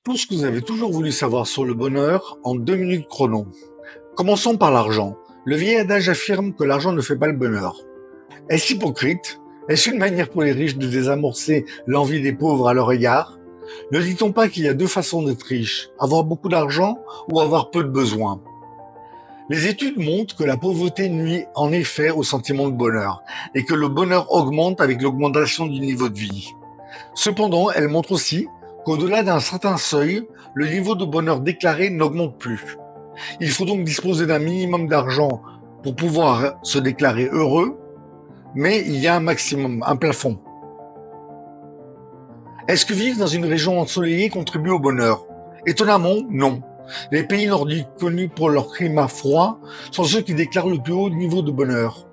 Tout ce que vous avez toujours voulu savoir sur le bonheur en 2 minutes chrono. Commençons par l'argent. Le vieil adage affirme que l'argent ne fait pas le bonheur. Est-ce hypocrite? Est-ce une manière pour les riches de désamorcer l'envie des pauvres à leur égard? Ne dit-on pas qu'il y a deux façons d'être riche, avoir beaucoup d'argent ou avoir peu de besoins? Les études montrent que la pauvreté nuit en effet au sentiment de bonheur et que le bonheur augmente avec l'augmentation du niveau de vie. Cependant, elles montrent aussi qu'au-delà d'un certain seuil, le niveau de bonheur déclaré n'augmente plus. Il faut donc disposer d'un minimum d'argent pour pouvoir se déclarer heureux, mais il y a un maximum, un plafond. Est-ce que vivre dans une région ensoleillée contribue au bonheur? Étonnamment, non. Les pays nordiques connus pour leur climat froid sont ceux qui déclarent le plus haut niveau de bonheur.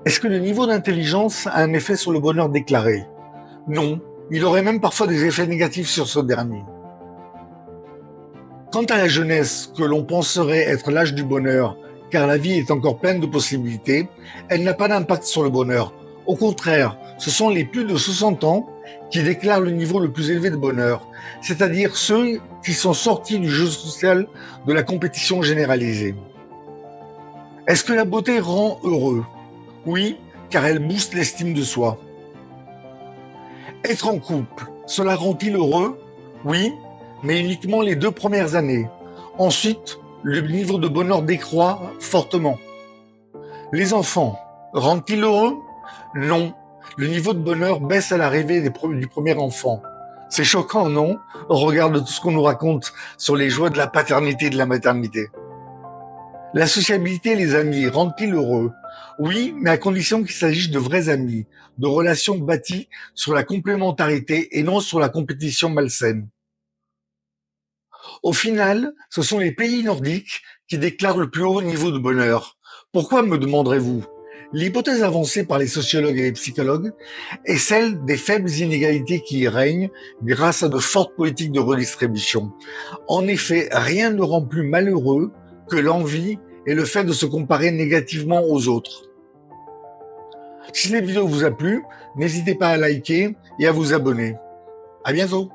Est-ce que le niveau d'intelligence a un effet sur le bonheur déclaré? Non, il aurait même parfois des effets négatifs sur ce dernier. Quant à la jeunesse, que l'on penserait être l'âge du bonheur, car la vie est encore pleine de possibilités, elle n'a pas d'impact sur le bonheur. Au contraire, ce sont les plus de 60 ans qui déclarent le niveau le plus élevé de bonheur, c'est-à-dire ceux qui sont sortis du jeu social de la compétition généralisée. Est-ce que la beauté rend heureux? Oui, car elle booste l'estime de soi. Être en couple, cela rend-il heureux? Oui, mais uniquement les 2 premières années. Ensuite, le niveau de bonheur décroît fortement. Les enfants, rendent-ils heureux? Non, le niveau de bonheur baisse à l'arrivée du premier enfant. C'est choquant, non? Au regard de tout ce qu'on nous raconte sur les joies de la paternité et de la maternité. La sociabilité et les amis rendent-ils heureux? Oui, mais à condition qu'il s'agisse de vrais amis, de relations bâties sur la complémentarité et non sur la compétition malsaine. Au final, ce sont les pays nordiques qui déclarent le plus haut niveau de bonheur. Pourquoi, me demanderez-vous? L'hypothèse avancée par les sociologues et les psychologues est celle des faibles inégalités qui y règnent grâce à de fortes politiques de redistribution. En effet, rien ne rend plus malheureux que l'envie et le fait de se comparer négativement aux autres. Si la vidéo vous a plu, n'hésitez pas à liker et à vous abonner. À bientôt!